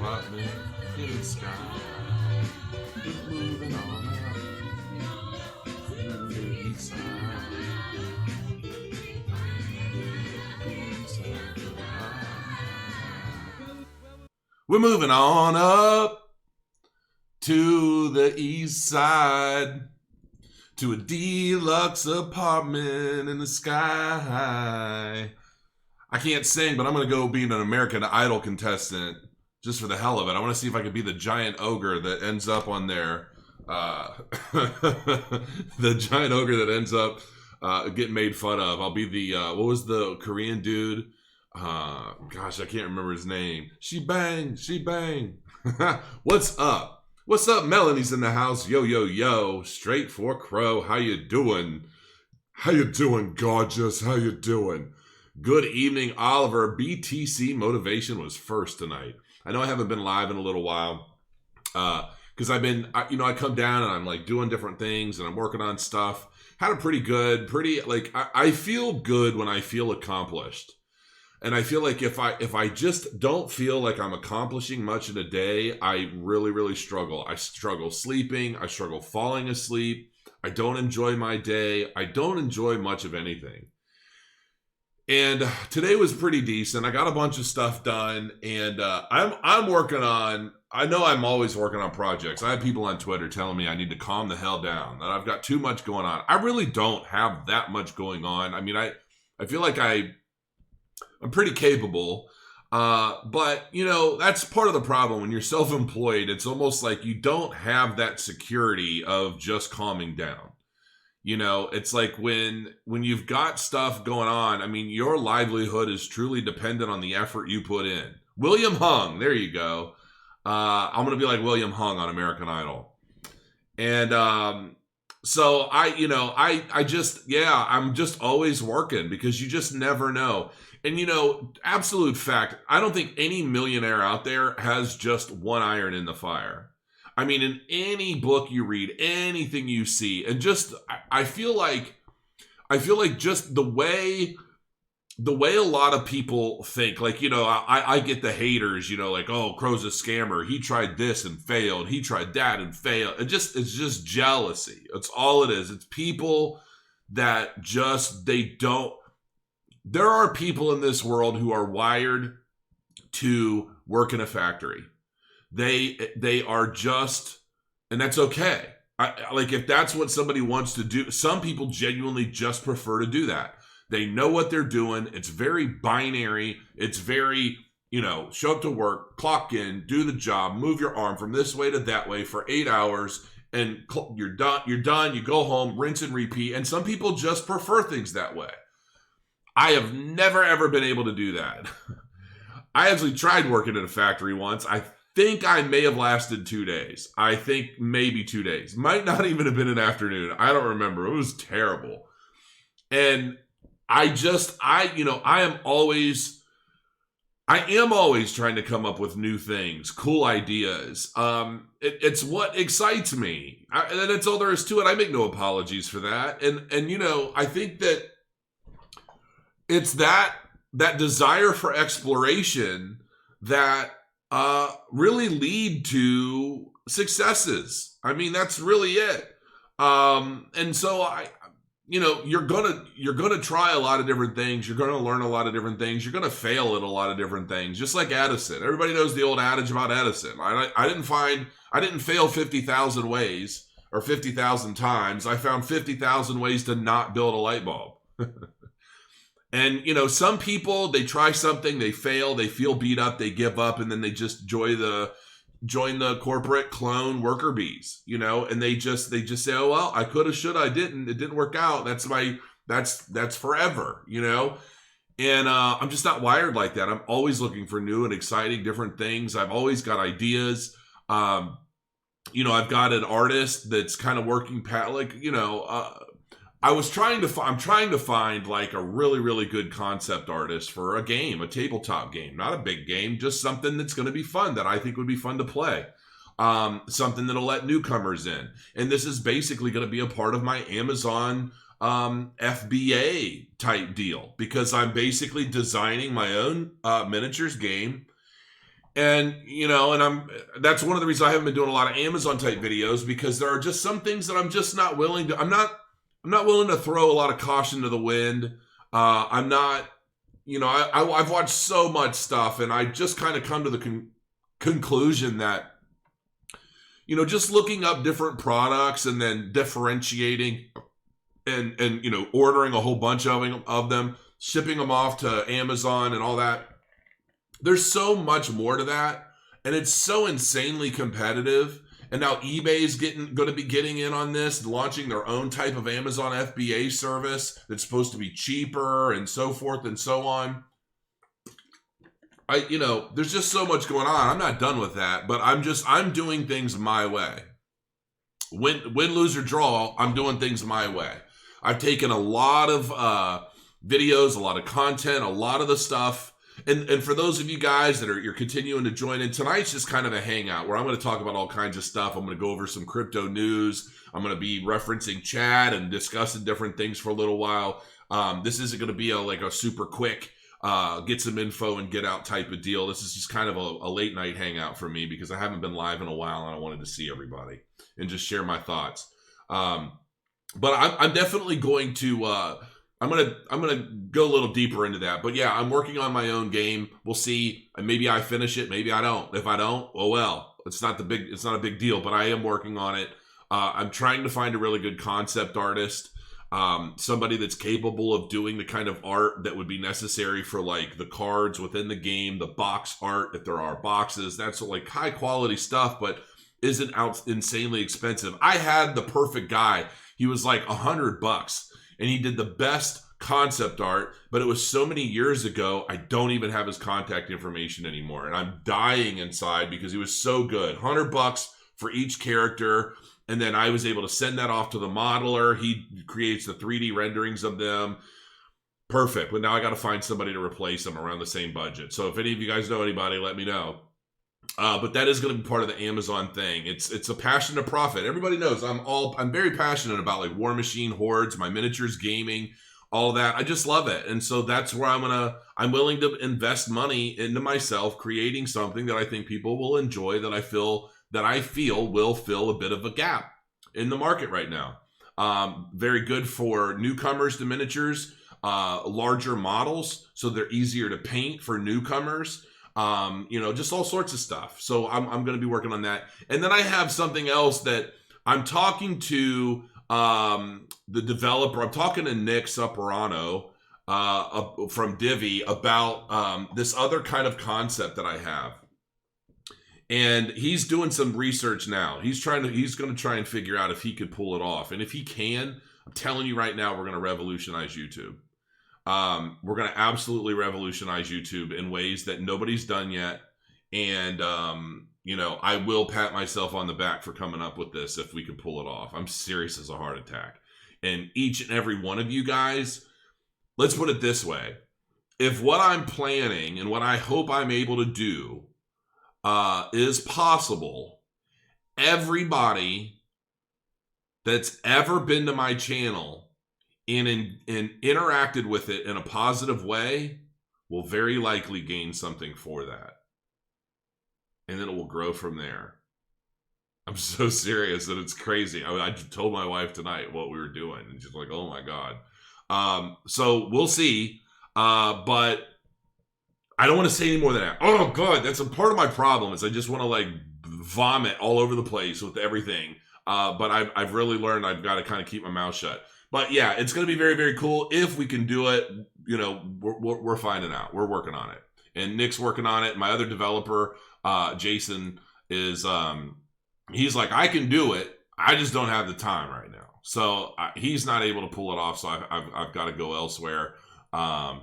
Apartment in the sky, keep moving on up to the east side. We're moving on up to the east side, to a deluxe apartment in the sky. I can't sing, but I'm going to go be an American Idol contestant just for the hell of it. I want to see if I could be the giant ogre that ends up on there. The giant ogre that ends up getting made fun of. I'll be the, what was the Korean dude? Gosh, I can't remember his name. She bang, she bang. What's up? What's up? Melanie's in the house. Yo, yo, yo. Straight for Crow. How you doing? How you doing, gorgeous? How you doing? Good evening, Oliver. BTC Motivation was first tonight. I know I haven't been live in a little while because I've been, I come down and I'm like doing different things and I'm working on stuff. Had a pretty good, I feel good when I feel accomplished. And I feel like if I just don't feel like I'm accomplishing much in a day, I really, really struggle. I struggle sleeping. I struggle falling asleep. I don't enjoy my day. I don't enjoy much of anything. And today was pretty decent. I got a bunch of stuff done, and I'm working on. I know I'm always working on projects. I have people on Twitter telling me I need to calm the hell down, that I've got too much going on. I really don't have that much going on. I mean, I feel like I'm pretty capable, but that's part of the problem when you're self-employed. It's almost like you don't have that security of just calming down. It's like when you've got stuff going on, I mean, your livelihood is truly dependent on the effort you put in. William Hung, there you go. I'm going to be like William Hung on American Idol. And so I'm just always working because you just never know. And absolute fact, I don't think any millionaire out there has just one iron in the fire. I mean, in any book you read, anything you see, and just I feel like just the way a lot of people think, like, I get the haters, like, oh, Crow's a scammer. He tried this and failed. He tried that and failed. It's just jealousy. It's all it is. It's people that just, there are people in this world who are wired to work in a factory. They are just, and that's okay. Like, if that's what somebody wants to do, some people genuinely just prefer to do that. They know what they're doing. It's very binary. It's very, show up to work, clock in, do the job, move your arm from this way to that way for 8 hours, and you're done. You go home, rinse and repeat. And some people just prefer things that way. I have never, ever been able to do that. I actually tried working at a factory once. I think I may have lasted 2 days. I think maybe 2 days. Might not even have been an afternoon. I don't remember. It was terrible. And I am always trying to come up with new things, cool ideas. It's what excites me. And that's all there is to it. I make no apologies for that. And I think that it's that desire for exploration that really lead to successes. I mean, that's really it. And so you know, you're gonna try a lot of different things. You're gonna learn a lot of different things. You're gonna fail at a lot of different things. Just like Edison. Everybody knows the old adage about Edison. I didn't fail 50,000 ways or 50,000 times. I found 50,000 ways to not build a light bulb. And, you know, some people, they try something, they fail, they feel beat up, they give up, and then they just join the corporate clone worker bees, you know, and they just say, oh, well, I could have, should I didn't, it didn't work out. That's forever, you know? And I'm just not wired like that. I'm always looking for new and exciting different things. I've always got ideas. You know, I've got an artist that's kind of working like, you know, I'm trying to find like a really, really good concept artist for a game, a tabletop game, not a big game, just something that's going to be fun that I think would be fun to play. Something that'll let newcomers in. And this is basically going to be a part of my Amazon FBA type deal, because I'm basically designing my own miniatures game. And, you know, that's one of the reasons I haven't been doing a lot of Amazon type videos, because there are just some things that I'm just not willing to, I'm not willing to throw a lot of caution to the wind. I'm not, you know, I've watched so much stuff, and I just kind of come to the conclusion that, you know, just looking up different products and then differentiating and you know, ordering a whole bunch of them, shipping them off to Amazon and all that. There's so much more to that, and it's so insanely competitive. And now eBay's going to be getting in on this, launching their own type of Amazon FBA service that's supposed to be cheaper and so forth and so on. You know, there's just so much going on. I'm not done with that, but I'm doing things my way. Win, lose, or draw, I'm doing things my way. I've taken a lot of videos, a lot of content, a lot of the stuff. And for those of you guys that you're continuing to join in, tonight's just kind of a hangout where I'm going to talk about all kinds of stuff. I'm going to go over some crypto news. I'm going to be referencing chat and discussing different things for a little while. This isn't going to be like a super quick get some info and get out type of deal. This is just kind of a late night hangout for me, because I haven't been live in a while and I wanted to see everybody and just share my thoughts. But I'm definitely going to... I'm gonna go a little deeper into that, but yeah, I'm working on my own game. We'll see. Maybe I finish it. Maybe I don't. If I don't, oh well. It's not a big deal. But I am working on it. I'm trying to find a really good concept artist, somebody that's capable of doing the kind of art that would be necessary for like the cards within the game, the box art if there are boxes. That's like high quality stuff, but isn't insanely expensive. I had the perfect guy. He was like $100. And he did the best concept art, but it was so many years ago, I don't even have his contact information anymore. And I'm dying inside because he was so good. $100 for each character. And then I was able to send that off to the modeler. He creates the 3D renderings of them. Perfect. But now I got to find somebody to replace them around the same budget. So if any of you guys know anybody, let me know. But that is going to be part of the Amazon thing. It's a passion to profit. Everybody knows I'm very passionate about like War Machine, Hordes, my miniatures gaming, all that. I just love it. And so that's where I'm willing to invest money into myself, creating something that I think people will enjoy, that I feel will fill a bit of a gap in the market right now. Very good for newcomers to miniatures, larger models, so they're easier to paint for newcomers. You know, just all sorts of stuff. So I'm going to be working on that. And then I have something else that I'm talking to the developer. I'm talking to Nick Supperano from Divi about this other kind of concept that I have. And he's doing some research now. He's going to try and figure out if he could pull it off. And if he can, I'm telling you right now, we're going to revolutionize YouTube. We're going to absolutely revolutionize YouTube in ways that nobody's done yet. And, you know, I will pat myself on the back for coming up with this if we can pull it off. I'm serious as a heart attack. And each and every one of you guys, let's put it this way. If what I'm planning and what I hope I'm able to do is possible, everybody that's ever been to my channel and interacted with it in a positive way will very likely gain something for that. And then it will grow from there. I'm so serious that it's crazy. I told my wife tonight what we were doing, and she's like, "Oh my god." So we'll see. But I don't want to say any more than that. Oh god, that's a part of my problem. Is I just want to like vomit all over the place with everything. But I've really learned I've got to kind of keep my mouth shut. But yeah, it's going to be very, very cool if we can do it. You know, we're finding out. We're working on it, and Nick's working on it. My other developer, Jason, is he's like, I can do it. I just don't have the time right now. So he's not able to pull it off. So I've got to go elsewhere. I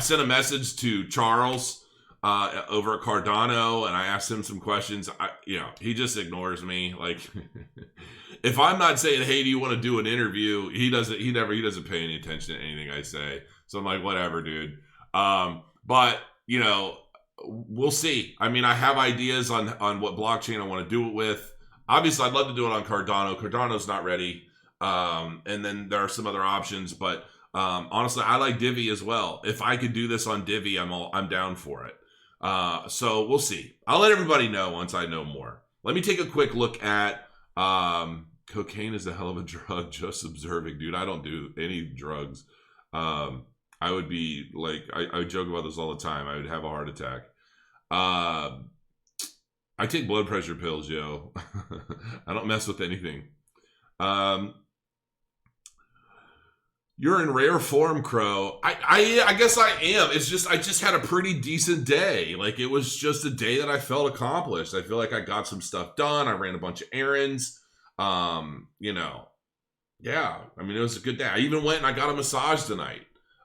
sent a message to Charles over at Cardano, and I asked him some questions. He just ignores me. Like, if I'm not saying, "Hey, do you want to do an interview?" He doesn't pay any attention to anything I say. So I'm like, whatever, dude. But we'll see. I mean, I have ideas on what blockchain I want to do it with. Obviously, I'd love to do it on Cardano. Cardano's not ready. And then there are some other options, but honestly, I like Divi as well. If I could do this on Divi, I'm down for it. So we'll see. I'll let everybody know once I know more. Let me take a quick look at cocaine is a hell of a drug. Just observing, dude. I don't do any drugs. I would be like, I joke about this all the time. I would have a heart attack. I take blood pressure pills, yo. I don't mess with anything. You're in rare form, Crow. I guess I am. It's just I just had a pretty decent day. Like, it was just a day that I felt accomplished. I feel like I got some stuff done. I ran a bunch of errands. Yeah. I mean, it was a good day. I even went and I got a massage tonight.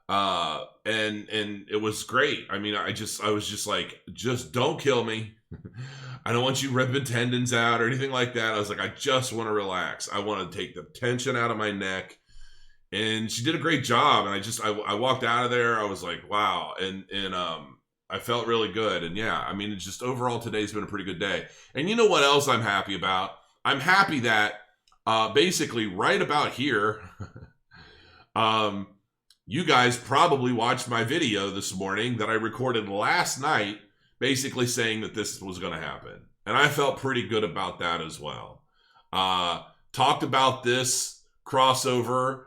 And it was great. I mean, I was just like, just don't kill me. I don't want you ripping tendons out or anything like that. I was like, I just want to relax. I want to take the tension out of my neck. And she did a great job. And I walked out of there. I was like, wow. And I felt really good. And yeah, I mean, it's just overall today's been a pretty good day. And you know what else I'm happy about? I'm happy that basically right about here, you guys probably watched my video this morning that I recorded last night, basically saying that this was going to happen. And I felt pretty good about that as well. Talked about this crossover,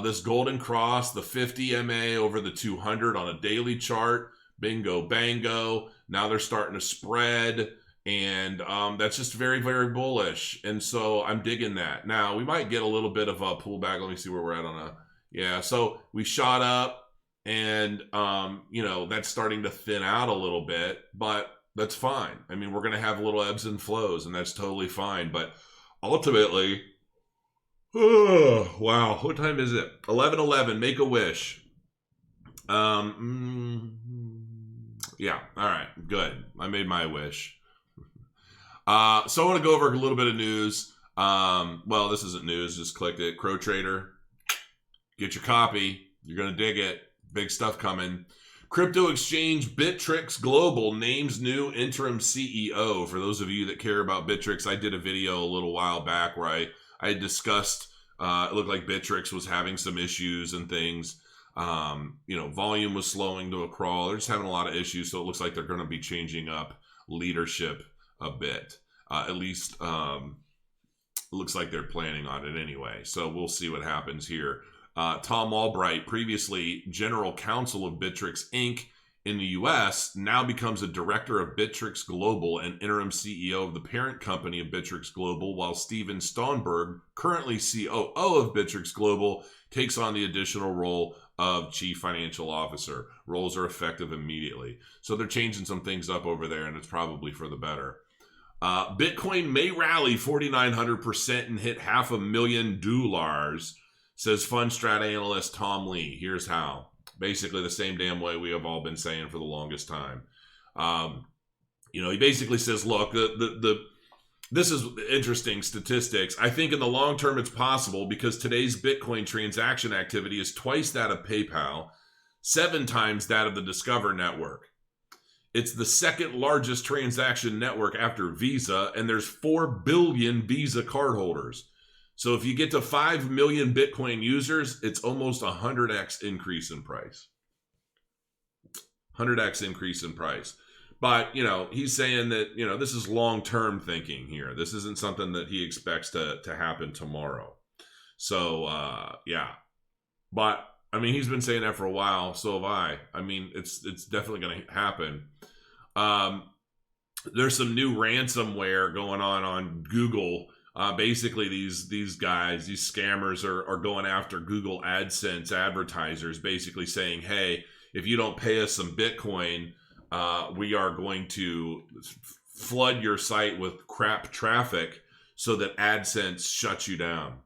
this golden cross, the 50 MA over the 200 on a daily chart. Bingo, bango. Now they're starting to spread. And that's just very, very bullish. And so I'm digging that. Now, we might get a little bit of a pullback. Let me see where we're at on a... Yeah, so we shot up. And, that's starting to thin out a little bit, but that's fine. I mean, we're going to have little ebbs and flows, and that's totally fine. But ultimately, wow, what time is it? 11:11, make a wish. Yeah, all right, good. I made my wish. So I want to go over a little bit of news. Well, this isn't news, just clicked it. Crow Trader, get your copy. You're going to dig it. Big stuff coming. Crypto exchange Bittrex Global names new interim CEO. For those of you that care about Bittrex, I did a video a little while back where I discussed, it looked like Bittrex was having some issues and things. Volume was slowing to a crawl. They're just having a lot of issues, so it looks like they're going to be changing up leadership a bit. At least it looks like they're planning on it anyway. So we'll see what happens here. Tom Albright, previously general counsel of Bittrex Inc. in the U.S., now becomes a director of Bittrex Global and interim CEO of the parent company of Bittrex Global, while Steven Stonberg, currently COO of Bittrex Global, takes on the additional role of chief financial officer. Roles are effective immediately. So they're changing some things up over there, and it's probably for the better. Bitcoin may rally 4,900% and hit $500,000, says Fundstrat analyst Tom Lee. Here's how. Basically the same damn way we have all been saying for the longest time. He basically says, look, this is interesting statistics. I think in the long term it's possible because today's Bitcoin transaction activity is twice that of PayPal, 7 times that of the Discover network. It's the second largest transaction network after Visa, and there's 4 billion Visa cardholders. So if you get to 5 million Bitcoin users, it's almost 100x increase in price. 100x increase in price. But, he's saying that, this is long-term thinking here. This isn't something that he expects to happen tomorrow. So, yeah. But, he's been saying that for a while. So have I. It's definitely going to happen. There's some new ransomware going on Google. Basically, these guys, these scammers are going after Google AdSense advertisers, basically saying, hey, if you don't pay us some Bitcoin, we are going to flood your site with crap traffic so that AdSense shuts you down.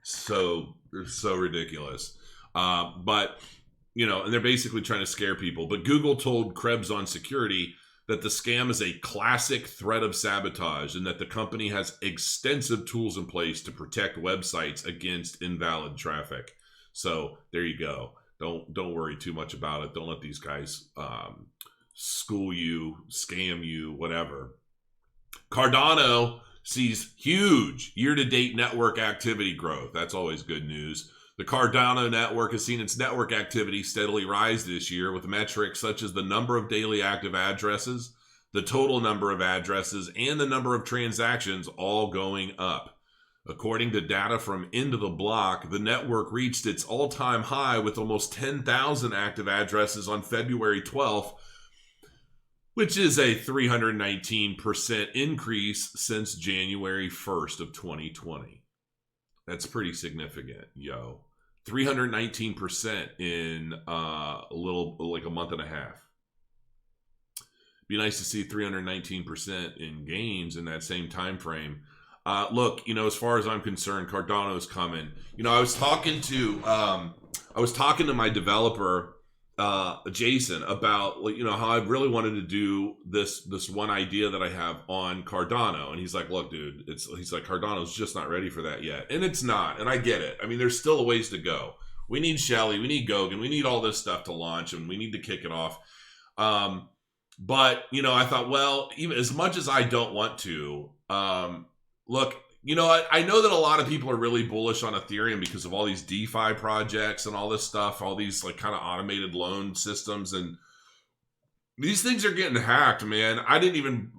So ridiculous. But, and they're basically trying to scare people. But Google told Krebs on Security that the scam is a classic threat of sabotage and that the company has extensive tools in place to protect websites against invalid traffic. So there you go. Don't worry too much about it. Don't let these guys school you, scam you, whatever. Cardano sees huge year-to-date network activity growth. That's always good news. The Cardano network has seen its network activity steadily rise this year, with metrics such as the number of daily active addresses, the total number of addresses, and the number of transactions all going up. According to data from Into the Block, the network reached its all-time high with almost 10,000 active addresses on February 12th, which is a 319% increase since January 1st of 2020. That's pretty significant, yo. 319% in like a month and a half. Be nice to see 319% in gains in that same time frame. Look, as far as I'm concerned, Cardano's coming. I was talking to my developer, Jason, about how I really wanted to do this one idea that I have on Cardano, and he's like, look, dude, he's like, Cardano's just not ready for that yet, and it's not, and I get it. There's still a ways to go. We need Shelly, we need Goguen, we need all this stuff to launch, and we need to kick it off. But I thought, well, even as much as I don't want to, look, I know that a lot of people are really bullish on Ethereum because of all these DeFi projects and all this stuff, all these like kind of automated loan systems, and these things are getting hacked, man. I didn't even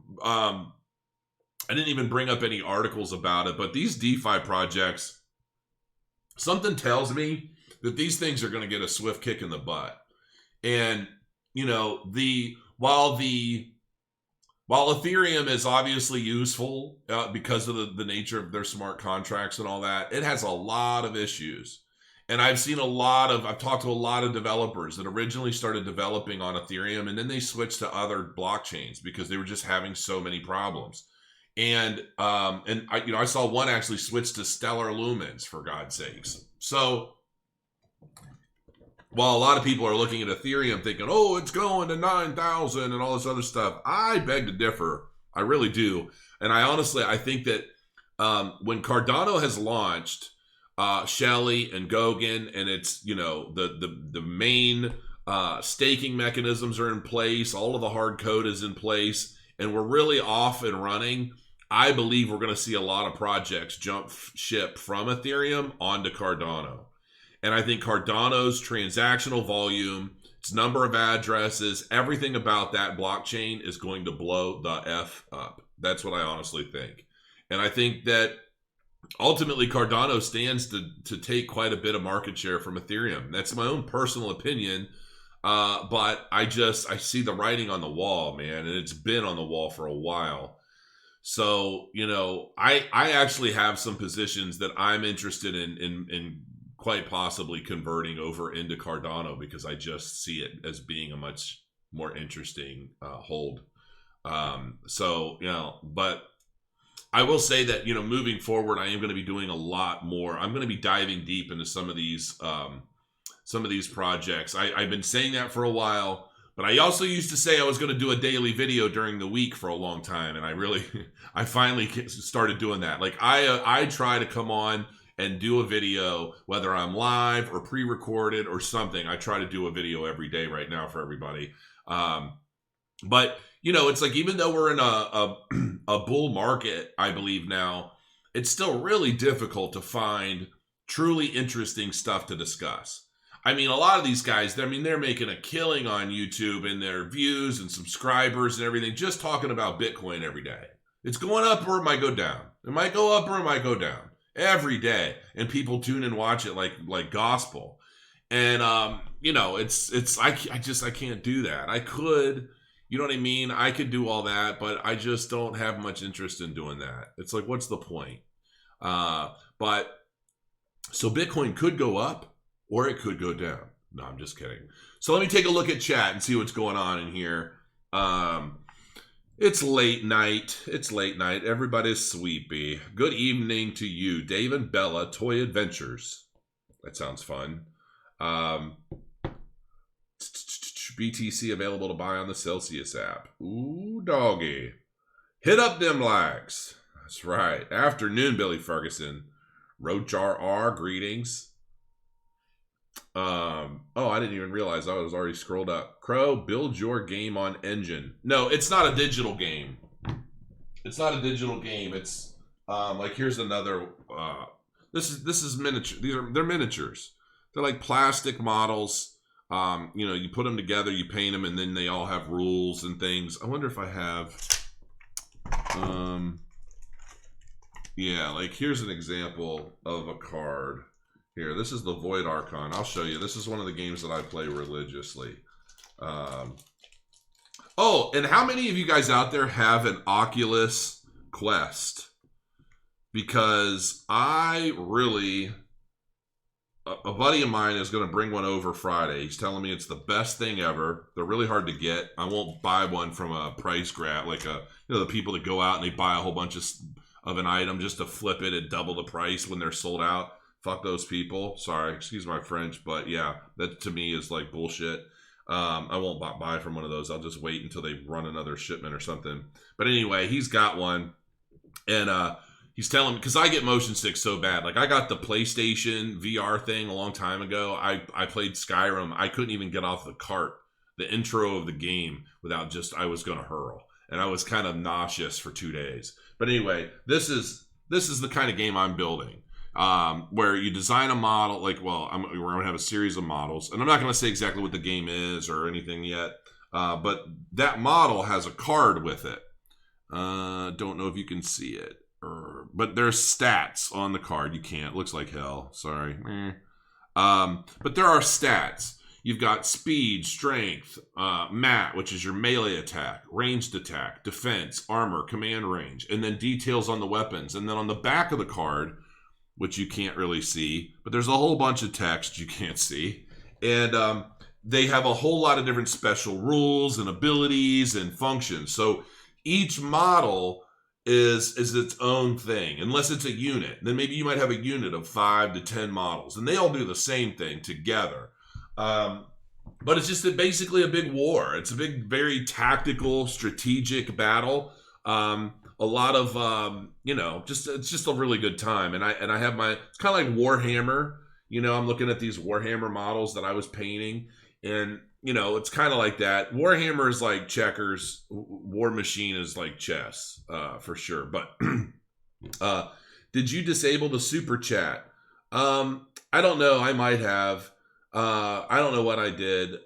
bring up any articles about it, but these DeFi projects, something tells me that these things are going to get a swift kick in the butt. And while Ethereum is obviously useful because of the nature of their smart contracts and all that, it has a lot of issues. And I've talked to a lot of developers that originally started developing on Ethereum, and then they switched to other blockchains because they were just having so many problems. And I saw one actually switch to Stellar Lumens, for God's sakes. So while a lot of people are looking at Ethereum thinking, oh, it's going to 9,000 and all this other stuff, I beg to differ. I really do. And I think that when Cardano has launched, Shelly and Goguen, and it's, the main staking mechanisms are in place, all of the hard code is in place, and we're really off and running, I believe we're going to see a lot of projects jump ship from Ethereum onto Cardano. And I think Cardano's transactional volume, its number of addresses, everything about that blockchain is going to blow the F up. That's what I honestly think. And I think that ultimately Cardano stands to take quite a bit of market share from Ethereum. That's my own personal opinion. But I see the writing on the wall, man, and it's been on the wall for a while. So, I actually have some positions that I'm interested in quite possibly converting over into Cardano because I just see it as being a much more interesting hold. But I will say that, moving forward, I am going to be doing a lot more. I'm going to be diving deep into some of these projects. I've been saying that for a while, but I also used to say I was going to do a daily video during the week for a long time. And I finally started doing that. Like I try to come on and do a video, whether I'm live or pre-recorded or something. I try to do a video every day right now for everybody. But it's like, even though we're in a bull market, I believe now, it's still really difficult to find truly interesting stuff to discuss. I mean, a lot of these guys, I mean, they're making a killing on YouTube and their views and subscribers and everything, just talking about Bitcoin every day. It's going up or it might go down. It might go up or it might go down every day. And people tune and watch it like gospel. And, you know, I can't do that. I could, you know what I mean? I could do all that, but I just don't have much interest in doing that. It's like, what's the point? But so Bitcoin could go up or it could go down. No, I'm just kidding. So let me take a look at chat and see what's going on in here. It's late night. It's late night. Everybody's sleepy. Good evening to you, Dave and Bella, Toy Adventures. That sounds fun. BTC available to buy on the Celsius app. Ooh, doggy. Hit up them likes. That's right. Afternoon, Billy Ferguson. Roach RR, greetings. Oh, I didn't even realize I was already scrolled up. Crow, build your game on Engine. No, it's not a digital game. It's not a digital game. It's like here's another. This is miniature. They're miniatures. They're like plastic models. You know, you put them together, you paint them, and then they all have rules and things. I wonder if I have. Yeah, like here's an example of a card. Here, this is the Void Archon. I'll show you. This is one of the games that I play religiously. Oh, and how many of you guys out there have an Oculus Quest? Because I really... A buddy of mine is going to bring one over Friday. He's telling me it's the best thing ever. They're really hard to get. I won't buy one from a price grab, like the people that go out and they buy a whole bunch of an item just to flip it at double the price when they're sold out. Fuck those people. Sorry, excuse my French, but yeah, that to me is like bullshit. I won't buy from one of those. I'll just wait until they run another shipment or something. But anyway, he's got one, and he's telling me, because I get motion sick so bad. Like I got the PlayStation VR thing a long time ago. I played Skyrim. I couldn't even get off the cart, the intro of the game, without I was going to hurl. And I was kind of nauseous for 2 days. But anyway, this is the kind of game I'm building. Where you design a model, like, well, we're going to have a series of models. And I'm not going to say exactly what the game is or anything yet. But that model has a card with it. Don't know if you can see it. But there's stats on the card. You can't. It looks like hell. Sorry. But there are stats. You've got speed, strength, mat, which is your melee attack, ranged attack, defense, armor, command range, and then details on the weapons. And then on the back of the card, which you can't really see, but there's a whole bunch of text you can't see. And they have a whole lot of different special rules and abilities and functions. So each model is its own thing, unless it's a unit. Then maybe you might have a unit of 5 to 10 models, and they all do the same thing together. But it's just basically a big war. It's a big, very tactical, strategic battle. A lot of, it's just a really good time. And I have it's kind of like Warhammer. You know, I'm looking at these Warhammer models that I was painting, and it's kind of like that. Warhammer is like checkers. War Machine is like chess, for sure. But did you disable the super chat? I don't know. I might have. I don't know what I did.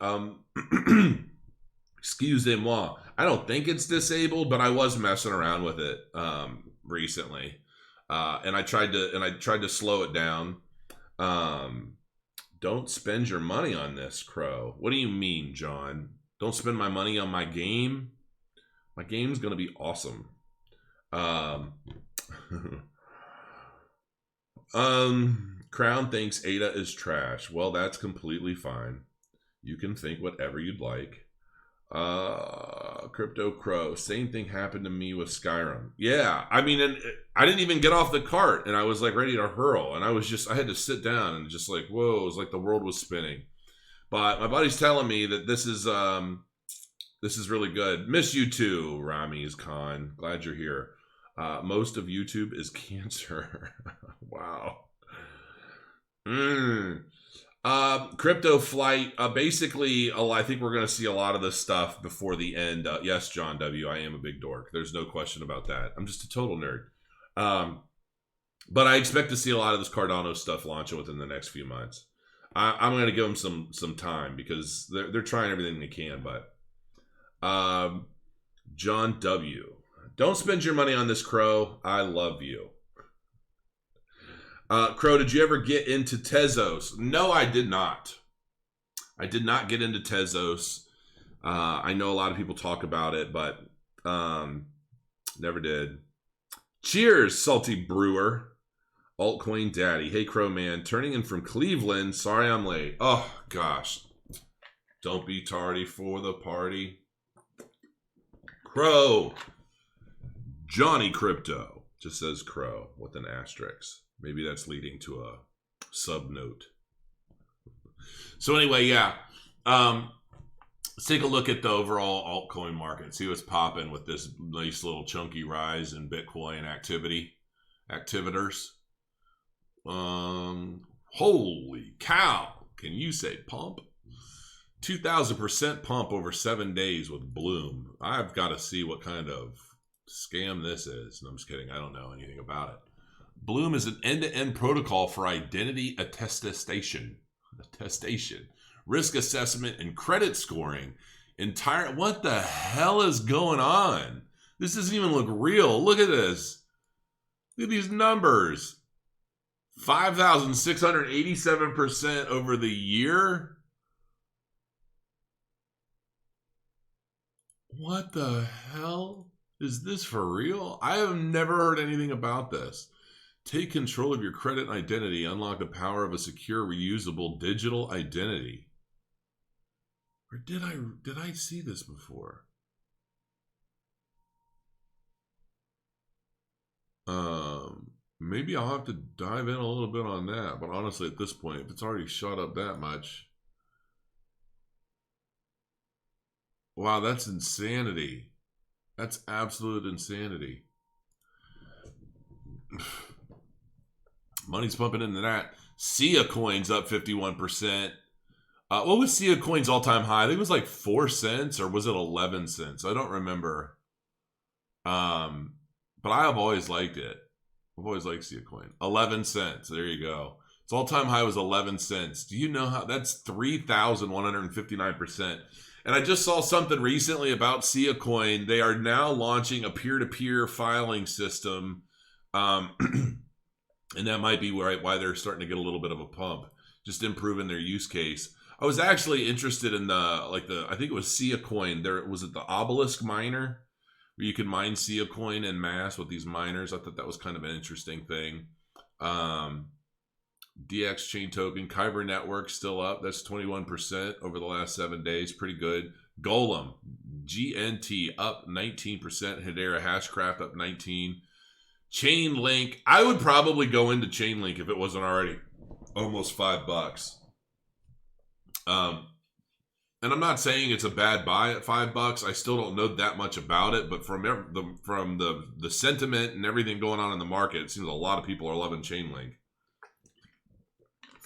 Excusez-moi. I don't think it's disabled, but I was messing around with it recently, and I tried to slow it down. Don't spend your money on this, Crow. What do you mean, John? Don't spend my money on my game? My game's gonna be awesome. Crown thinks Ada is trash. Well, that's completely fine. You can think whatever you'd like. Crypto Crow, same thing happened to me with Skyrim. Yeah, I mean, and I didn't even get off the cart, and I was like ready to hurl, and I had to sit down and just like, whoa, it was like the world was spinning. But my buddy's telling me that this is really good. Miss you too, Rami's Khan. Glad you're here. Most of YouTube is cancer. Wow. Crypto Flight, basically, I think we're going to see a lot of this stuff before the end. Yes, John W., I am a big dork. There's no question about that. I'm just a total nerd. But I expect to see a lot of this Cardano stuff launching within the next few months. I'm going to give them some time because they're trying everything they can. But John W. Don't spend your money on this, Crow. I love you. Crow, did you ever get into Tezos? No, I did not. I did not get into Tezos. I know a lot of people talk about it, but never did. Cheers, Salty Brewer. Altcoin Daddy. Hey, Crow Man. Turning in from Cleveland. Sorry I'm late. Oh, gosh. Don't be tardy for the party. Crow. Johnny Crypto. Just says Crow with an asterisk. Maybe that's leading to a sub note. So anyway, yeah. Let's take a look at the overall altcoin market. See what's popping with this nice little chunky rise in Bitcoin activitors. Holy cow. Can you say pump? 2,000% pump over 7 days with Bloom. I've got to see what kind of scam this is. No, I'm just kidding. I don't know anything about it. Bloom is an end-to-end protocol for identity attestation, risk assessment, and credit scoring. What the hell is going on? This doesn't even look real. Look at this. Look at these numbers. 5,687% over the year. What the hell? Is this for real? I have never heard anything about this. Take control of your credit identity. Unlock the power of a secure, reusable digital identity. Or did I see this before? Maybe I'll have to dive in a little bit on that. But honestly, at this point, if it's already shot up that much. Wow, that's insanity. That's absolute insanity. Money's pumping into that. Sia Coin's up 51%. What was Sia Coin's all-time high? I think it was like 4 cents, or was it 11 cents? I don't remember. But I have always liked it. I've always liked Sia Coin. 11 cents. There you go. Its all-time high was 11 cents. Do you know how? That's 3,159%. And I just saw something recently about Sia Coin. They are now launching a peer-to-peer filing system. And that might be why they're starting to get a little bit of a pump. Just improving their use case. I was actually interested in I think it was Sia Coin. Was it the Obelisk miner? Where you could mine Sia Coin en masse with these miners. I thought that was kind of an interesting thing. DX chain token, Kyber network still up. That's 21% over the last 7 days. Pretty good. Golem, GNT up 19%. Hedera Hashcraft up 19%. Chainlink, I would probably go into Chainlink if it wasn't already almost $5. And I'm not saying it's a bad buy at $5. I still don't know that much about it, but from the sentiment and everything going on in the market, it seems a lot of people are loving Chainlink.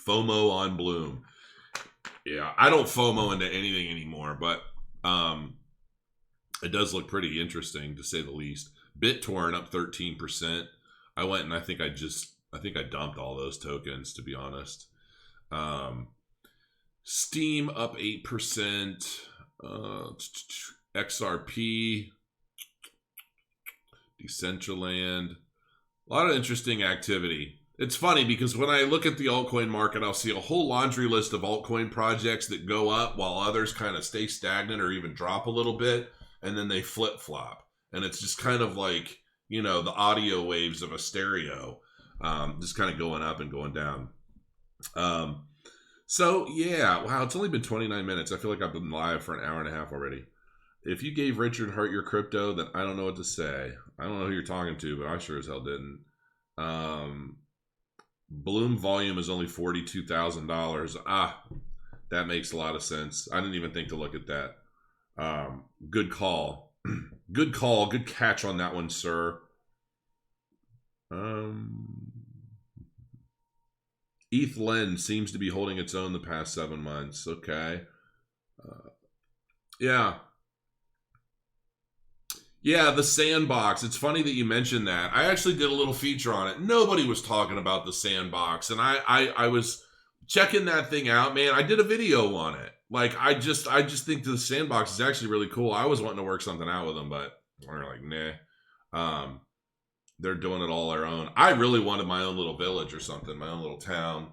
FOMO on Bloom. Yeah, I don't FOMO into anything anymore, but it does look pretty interesting to say the least. BitTorrent up 13%. I went and I think I dumped all those tokens, to be honest. Steam up 8%. XRP. Decentraland. A lot of interesting activity. It's funny because when I look at the altcoin market, I'll see a whole laundry list of altcoin projects that go up while others kind of stay stagnant or even drop a little bit, and then they flip-flop. And it's just kind of like, the audio waves of a stereo, just kind of going up and going down. So, yeah, wow, it's only been 29 minutes. I feel like I've been live for an hour and a half already. If you gave Richard Hart your crypto, then I don't know what to say. I don't know who you're talking to, but I sure as hell didn't. Bloom volume is only $42,000. That makes a lot of sense. I didn't even think to look at that. Good call. Good call. Good catch on that one, sir. ETH Lend seems to be holding its own the past 7 months. Okay. Yeah. Yeah, the sandbox. It's funny that you mentioned that. I actually did a little feature on it. Nobody was talking about the sandbox. And I was checking that thing out, man. I did a video on it. Like, I just think the sandbox is actually really cool. I was wanting to work something out with them, but we're like, nah. They're doing it all their own. I really wanted my own little village or something, my own little town,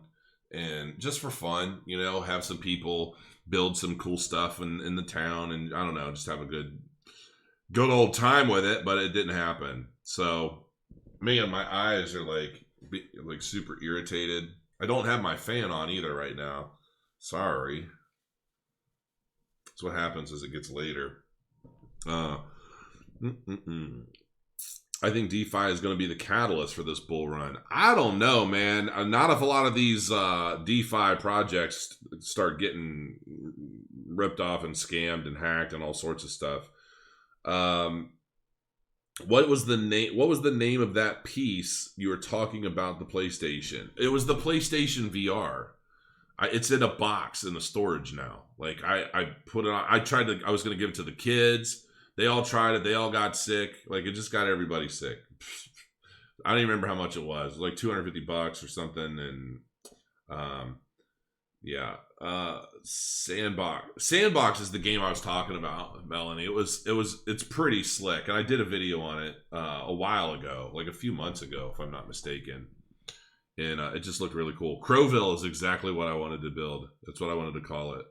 and just for fun, you know, have some people build some cool stuff in the town, and I don't know, just have a good old time with it. But it didn't happen. So, man, my eyes are like super irritated. I don't have my fan on either right now. Sorry. That's what happens as it gets later. I think DeFi is going to be the catalyst for this bull run. I don't know, man. Not if a lot of these DeFi projects start getting ripped off and scammed and hacked and all sorts of stuff. What was the name? What was the name of that piece you were talking about? The PlayStation. It was the PlayStation VR. It's in a box in the storage now. Like I put it on. I was going to give it to the kids. They all tried it. They all got sick. Like, it just got everybody sick. I don't even remember how much it was. It was like $250 or something. And yeah, Sandbox is the game I was talking about, Melanie. It's pretty slick, and I did a video on it a while ago, like a few months ago, if I'm not mistaken. And it just looked really cool. Crowville is exactly what I wanted to build. That's what I wanted to call it.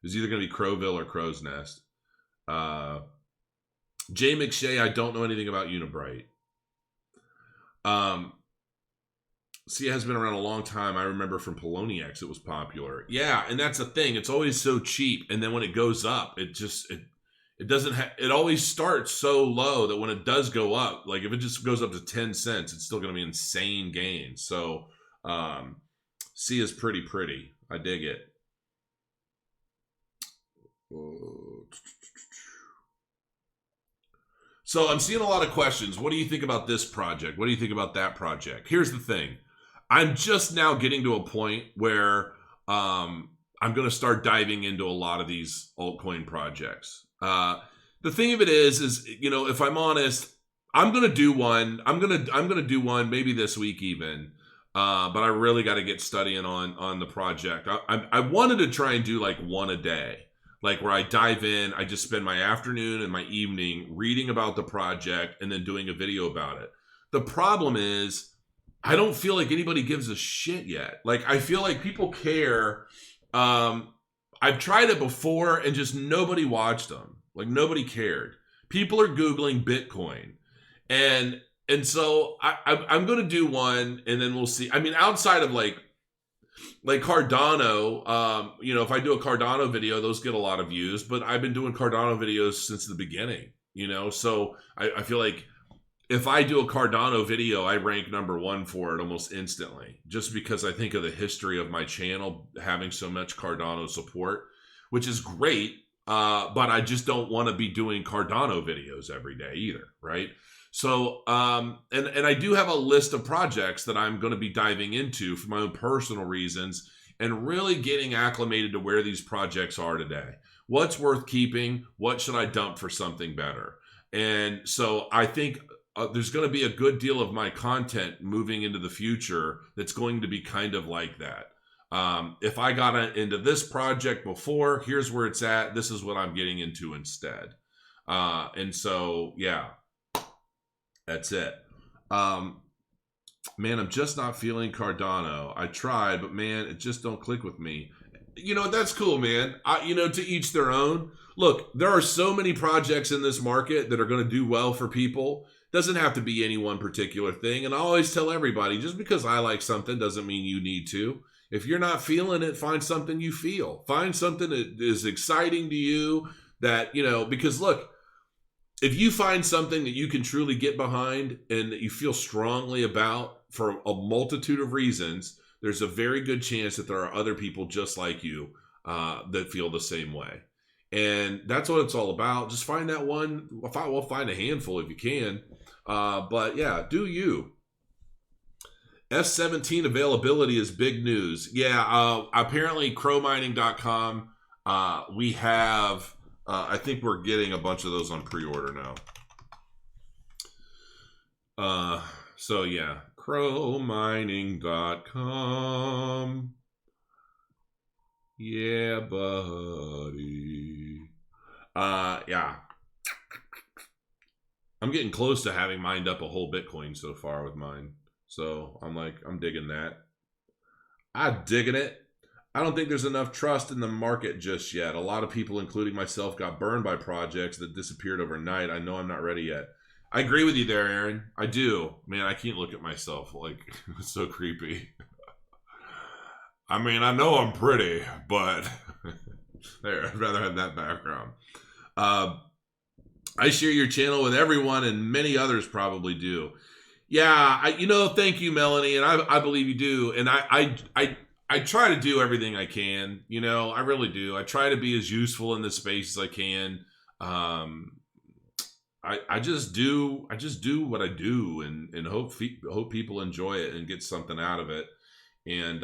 It's either going to be Crowville or Crow's Nest. Jay McShay, I don't know anything about Unibright. See, it has been around a long time. I remember from Poloniex it was popular. Yeah, and that's the thing. It's always so cheap, and then when it goes up, it doesn't it always starts so low that when it does go up, like if it just goes up to 10 cents, it's still going to be insane gains. So, C is pretty. I dig it. So I'm seeing a lot of questions. What do you think about this project? What do you think about that project? Here's the thing. I'm just now getting to a point where I'm going to start diving into a lot of these altcoin projects. The thing of it is, you know, if I'm honest, I'm going to do one. I'm going to do one maybe this week even. But I really got to get studying on the project. I wanted to try and do like one a day. Like where I dive in, I just spend my afternoon and my evening reading about the project and then doing a video about it. The problem is, I don't feel like anybody gives a shit yet. Like, I feel like people care. I've tried it before and just nobody watched them. Like, nobody cared. People are Googling Bitcoin. And so I'm going to do one and then we'll see. I mean, outside of like Cardano, you know, if I do a Cardano video, those get a lot of views, but I've been doing Cardano videos since the beginning, you know? So I feel like if I do a Cardano video, I rank #1 for it almost instantly, just because I think of the history of my channel having so much Cardano support, which is great. But I just don't want to be doing Cardano videos every day either. Right. So, and I do have a list of projects that I'm going to be diving into for my own personal reasons and really getting acclimated to where these projects are today. What's worth keeping? What should I dump for something better? And so I think there's going to be a good deal of my content moving into the future that's going to be kind of like that. If I got into this project before, here's where it's at. This is what I'm getting into instead. And so, yeah. That's it. Man, I'm just not feeling Cardano. I tried, but man, it just don't click with me. You know, that's cool, man. You know, to each their own. Look, there are so many projects in this market that are going to do well for people. Doesn't have to be any one particular thing. And I always tell everybody, just because I like something doesn't mean you need to. If you're not feeling it, find something you feel. Find something that is exciting to you that, you know, because look, if you find something that you can truly get behind and that you feel strongly about for a multitude of reasons, there's a very good chance that there are other people just like you that feel the same way. And that's what it's all about. Just find that one. We'll find a handful if you can. But yeah, do you. S17 availability is big news. Yeah, apparently crowmining.com, we have... I think we're getting a bunch of those on pre-order now. So yeah, crowmining.com. Yeah, buddy. Yeah. I'm getting close to having mined up a whole Bitcoin so far with mine. So I'm digging that. I'm digging it. I don't think there's enough trust in the market just yet. A lot of people, including myself, got burned by projects that disappeared overnight. I know I'm not ready yet. I agree with you there, Aaron. I do. Man, I can't look at myself. Like, it's so creepy. I mean, I know I'm pretty, but there, I'd rather have that background. I share your channel with everyone, and many others probably do. Yeah, thank you, Melanie, and I believe you do. And I try to do everything I can. I really do. I try to be as useful in this space as I can. I just do what I do, and hope people enjoy it and get something out of it. And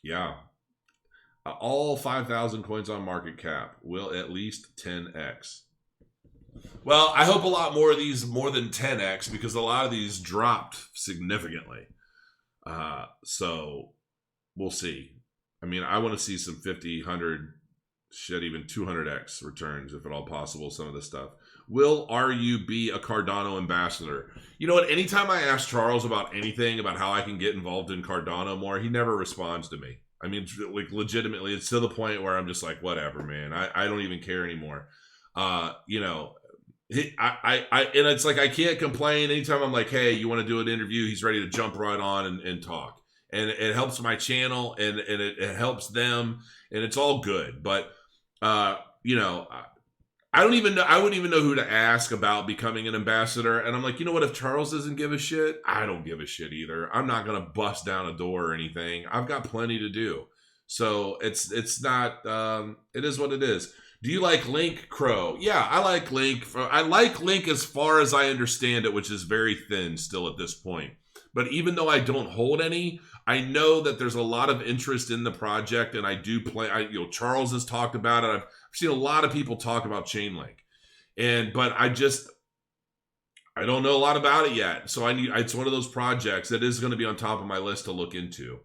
yeah, all 5,000 coins on market cap will at least 10x. Well, I hope a lot more of these more than 10x, because a lot of these dropped significantly. So we'll see. I mean, I want to see some 50, 100, shit, even 200x returns, if at all possible, some of this stuff. Will RU be a Cardano ambassador? You know what? Anytime I ask Charles about anything, about how I can get involved in Cardano more, he never responds to me. I mean, like, legitimately, it's to the point where I'm just like, whatever, man. I don't even care anymore. And it's like, I can't complain. Anytime I'm like, hey, you want to do an interview, he's ready to jump right on and talk. And it helps my channel, and it helps them, and it's all good. But I don't even know. I wouldn't even know who to ask about becoming an ambassador. And I'm like, you know what? If Charles doesn't give a shit, I don't give a shit either. I'm not gonna bust down a door or anything. I've got plenty to do. So it's not. It is what it is. Do you like Link, Crow? Yeah, I like Link. I like Link as far as I understand it, which is very thin still at this point. But even though I don't hold any, I know that there's a lot of interest in the project, and I do play. Charles has talked about it. I've seen a lot of people talk about Chainlink, but I don't know a lot about it yet. So it's one of those projects that is going to be on top of my list to look into.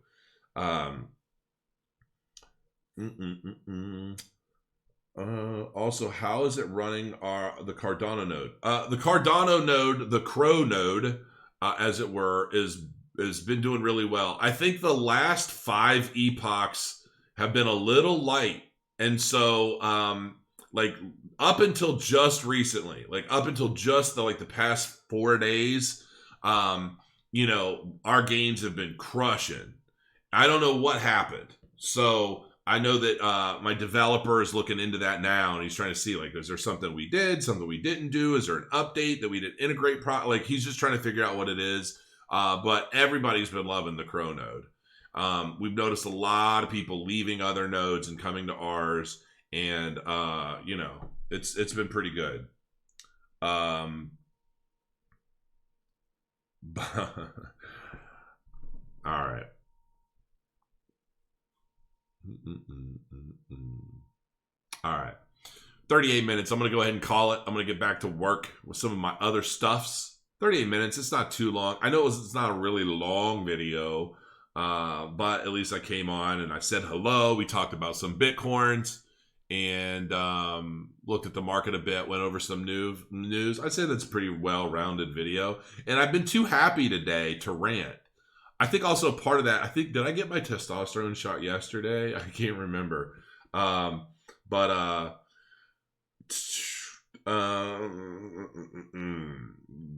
Also, how is it running the Cardano node? The Cardano node, the Crow node, as it were, has been doing really well. I think the last 5 epochs have been a little light. And so, up until just recently, up until just the past 4 days, our gains have been crushing. I don't know what happened. So I know that my developer is looking into that now, and he's trying to see, is there something we did, something we didn't do? Is there an update that we didn't integrate? He's just trying to figure out what it is. But everybody's been loving the Crow node. We've noticed a lot of people leaving other nodes and coming to ours, and it's been pretty good. All right. All right. 38 minutes. I'm going to go ahead and call it. I'm going to get back to work with some of my other stuffs. 38 minutes. It's not too long. I know it's not a really long video, but at least I came on and I said hello. We talked about some Bitcoins and looked at the market a bit, went over some news. I'd say that's a pretty well-rounded video. And I've been too happy today to rant. I think also part of that, did I get my testosterone shot yesterday? I can't remember.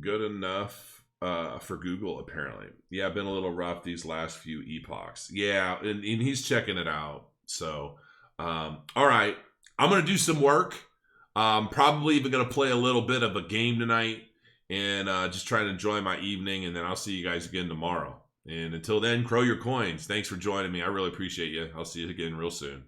Good enough for Google, apparently. Yeah, I've been a little rough these last few epochs. Yeah, and he's checking it out. So, all right. I'm going to do some work. Probably even going to play a little bit of a game tonight and just try to enjoy my evening, and then I'll see you guys again tomorrow. And until then, crow your coins. Thanks for joining me. I really appreciate you. I'll see you again real soon.